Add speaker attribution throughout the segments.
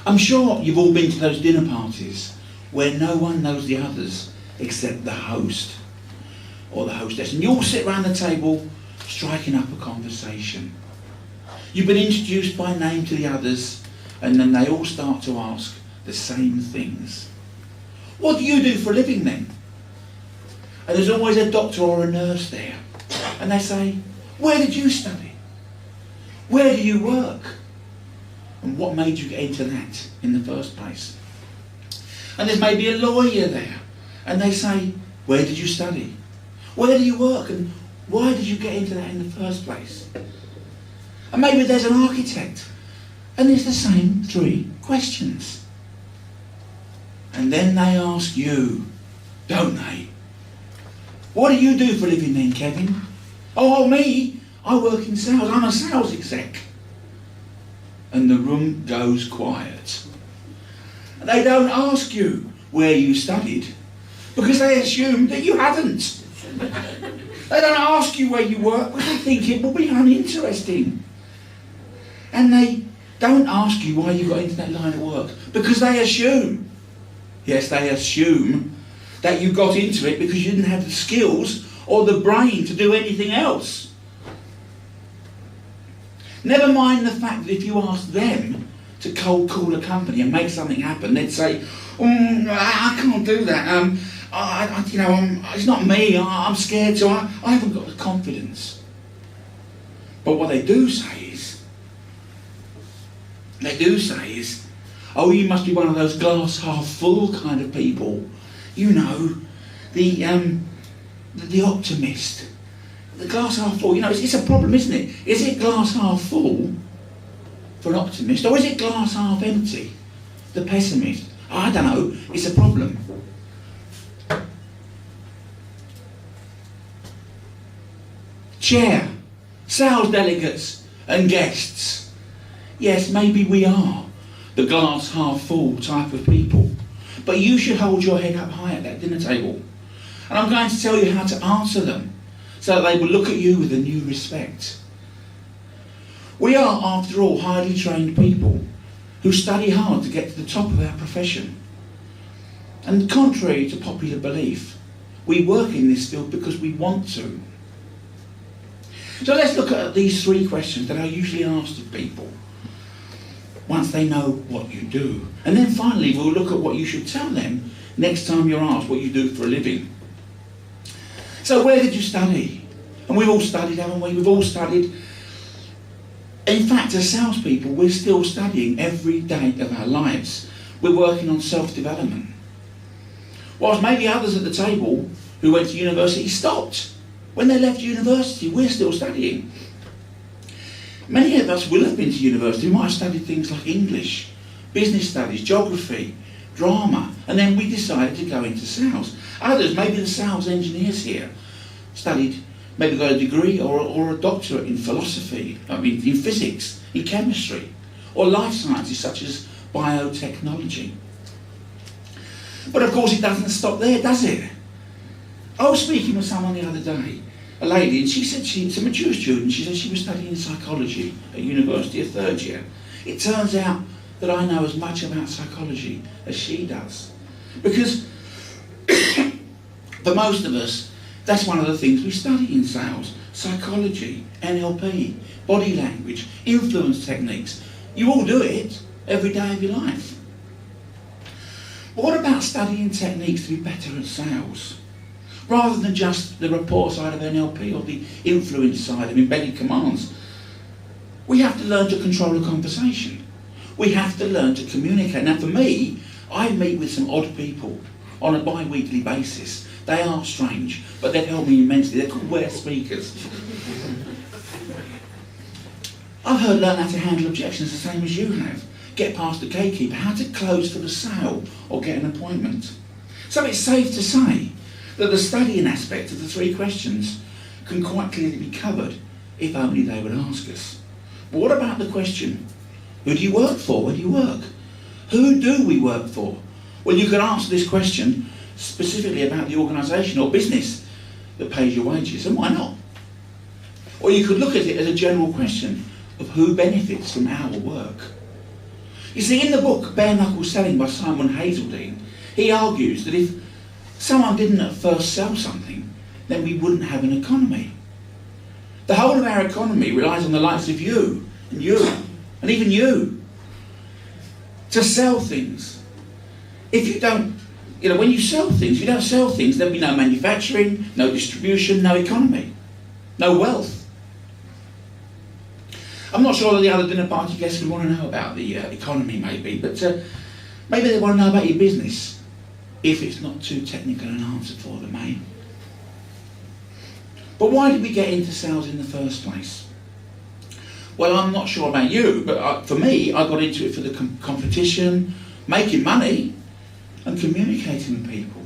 Speaker 1: I'm sure you've all been to those dinner parties where no one knows the others except the host or the hostess, and you all sit around the table striking up a conversation. You've been introduced by name to the others, and then they all start to ask the same things. What do you do for a living then? And there's always a doctor or a nurse there, and they say, where did you study? Where do you work? And what made you get into that in the first place? And there's maybe a lawyer there, and they say, where did you study? Where do you work? And why did you get into that in the first place? And maybe there's an architect, and it's the same 3 questions. And then they ask you, don't they? What do you do for a living then, Kevin? Oh, me? I work in sales. I'm a sales exec. And the room goes quiet. They don't ask you where you studied because they assume that you hadn't. They don't ask you where you work because they think it will be uninteresting. And they don't ask you why you got into that line of work because they assume, yes, they assume that you got into it because you didn't have the skills or the brain to do anything else. Never mind the fact that if you ask them to cold call a company and make something happen, they'd say, I can't do that. It's not me. I'm scared, so I haven't got the confidence. But what they do say is, oh, you must be one of those glass half full kind of people. You know, the optimist. The glass half full, it's a problem, isn't it? Is it glass half full for an optimist, or is it glass half empty, the pessimist? I don't know, it's a problem. Chair, sales delegates and guests. Yes, maybe we are the glass half full type of people, but you should hold your head up high at that dinner table. And I'm going to tell you how to answer them so that they will look at you with a new respect. We are, after all, highly trained people who study hard to get to the top of our profession. And contrary to popular belief, we work in this field because we want to. So let's look at these 3 questions that are usually asked of people once they know what you do. And then finally, we'll look at what you should tell them next time you're asked what you do for a living. So where did you study? And we've all studied, haven't we? We've all studied. In fact, as salespeople, we're still studying every day of our lives. We're working on self-development. Whilst maybe others at the table who went to university stopped. When they left university, we're still studying. Many of us will have been to university. We might have studied things like English, business studies, geography, drama, and then we decided to go into sales. Others, maybe the sales engineers here, studied, maybe got a degree or a doctorate in philosophy, in physics, in chemistry, or life sciences such as biotechnology. But of course it doesn't stop there, does it? I was speaking with someone the other day, a lady, and she said she's a mature student. She said she was studying psychology at university, a 3rd year. It turns out that I know as much about psychology as she does. Because for most of us, that's one of the things we study in sales. Psychology, NLP, body language, influence techniques. You all do it every day of your life. But what about studying techniques to be better at sales? Rather than just the rapport side of NLP or the influence side of embedded commands. We have to learn to control a conversation. We have to learn to communicate. Now for me, I meet with some odd people on a bi-weekly basis. They are strange, but they've helped me immensely. They're called Ware Speakers. I've learned how to handle objections the same as you have. Get past the gatekeeper, how to close for the sale or get an appointment. So it's safe to say that the studying aspect of the 3 questions can quite clearly be covered if only they would ask us. But what about the question, who do you work for? Where do you work? Who do we work for? Well, you could answer this question specifically about the organisation or business that pays your wages, and why not? Or you could look at it as a general question of who benefits from our work. You see, in the book Bare Knuckle Selling by Simon Hazeldine, he argues that if someone didn't at first sell something, then we wouldn't have an economy. The whole of our economy relies on the likes of you, and even you, to sell things. If you don't, when you sell things, if you don't sell things, there'll be no manufacturing, no distribution, no economy, no wealth. I'm not sure that the other dinner party guests would want to know about the economy, maybe, but maybe they want to know about your business, if it's not too technical an answer for them, eh? But why did we get into sales in the first place? Well, I'm not sure about you, but for me, I got into it for the competition, making money, and communicating with people.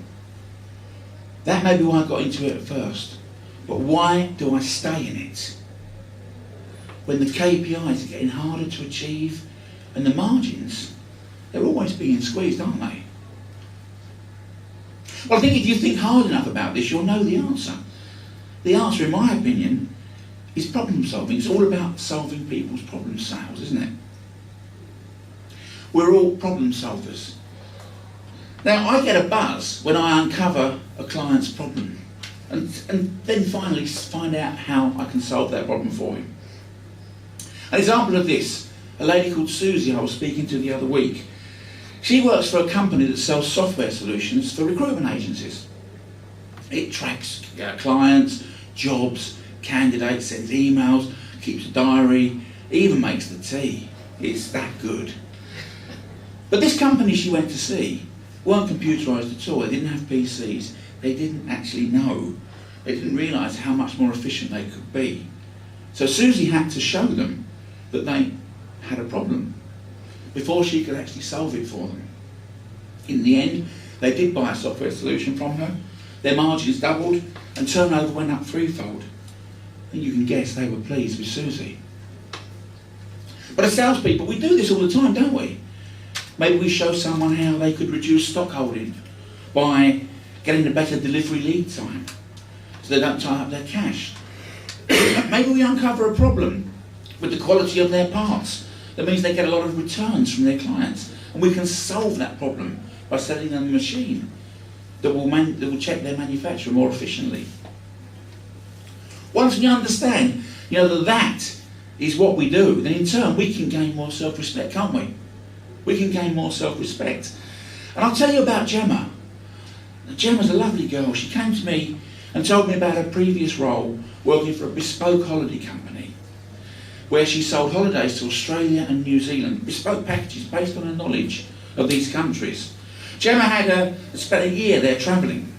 Speaker 1: That may be why I got into it at first. But why do I stay in it? When the KPIs are getting harder to achieve and the margins, they're always being squeezed, aren't they? Well, I think if you think hard enough about this, you'll know the answer. The answer, in my opinion, is problem solving. It's all about solving people's problem sales, isn't it? We're all problem solvers. Now, I get a buzz when I uncover a client's problem and then finally find out how I can solve that problem for him. An example of this, a lady called Susie I was speaking to the other week. She works for a company that sells software solutions for recruitment agencies. It tracks clients, jobs, candidates, sends emails, keeps a diary, even makes the tea. It's that good. But this company she went to see weren't computerised at all. They didn't have PCs. They didn't actually know. They didn't realise how much more efficient they could be. So Susie had to show them that they had a problem before she could actually solve it for them. In the end, they did buy a software solution from her. Their margins doubled and turnover went up threefold. And you can guess they were pleased with Susie. But as salespeople, we do this all the time, don't we? Maybe we show someone how they could reduce stock holding by getting a better delivery lead time so they don't tie up their cash. Maybe we uncover a problem with the quality of their parts. That means they get a lot of returns from their clients, and we can solve that problem by selling them a machine that will check their manufacturer more efficiently. Once we understand, that is what we do, then in turn we can gain more self-respect, can't we? We can gain more self-respect. And I'll tell you about Gemma. Gemma's a lovely girl. She came to me and told me about her previous role working for a bespoke holiday company where she sold holidays to Australia and New Zealand, bespoke packages based on her knowledge of these countries. Gemma had spent a year there travelling.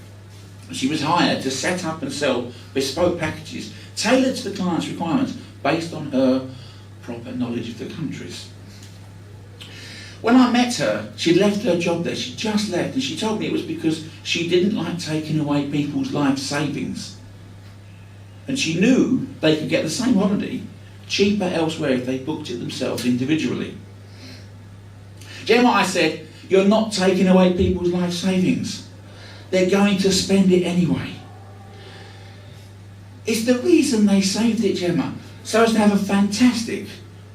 Speaker 1: She was hired to set up and sell bespoke packages tailored to the client's requirements based on her proper knowledge of the countries. When I met her, she'd left her job there. She just left, and she told me it was because she didn't like taking away people's life savings. And she knew they could get the same holiday cheaper elsewhere if they booked it themselves individually. Gemma, I said, you're not taking away people's life savings. They're going to spend it anyway. It's the reason they saved it, Gemma, so as to have a fantastic,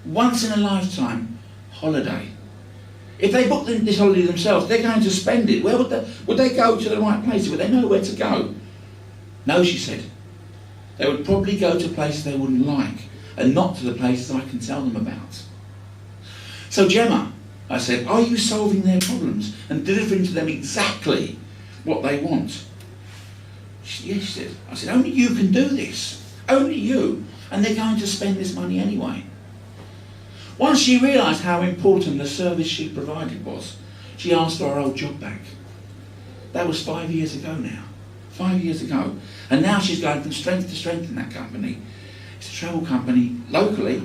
Speaker 1: once-in-a-lifetime holiday. If they book this holiday themselves, they're going to spend it. Where would they go to the right places? Would they know where to go? No, she said. They would probably go to places they wouldn't like, and not to the places I can tell them about. So Gemma, I said, are you solving their problems and delivering to them exactly what they want? Yes, she said. I said, only you can do this. Only you. And they're going to spend this money anyway. Once she realised how important the service she provided was, she asked for her old job back. That was 5 years ago now. 5 years ago. And now she's going from strength to strength in that company. It's a travel company locally,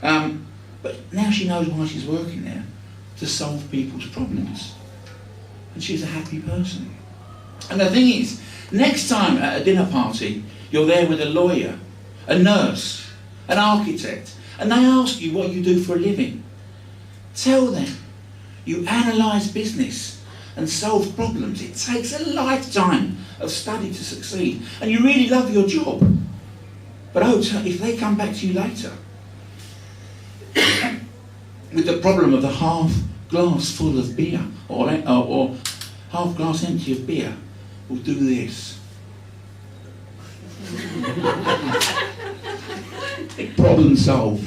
Speaker 1: but now she knows why she's working there, to solve people's problems. And she's a happy person. And the thing is, next time at a dinner party, you're there with a lawyer, a nurse, an architect, and they ask you what you do for a living. Tell them you analyse business and solve problems. It takes a lifetime of study to succeed, and you really love your job. But if they come back to you later with the problem of the half glass full of beer, or half glass empty of beer, will do this. Problem solved.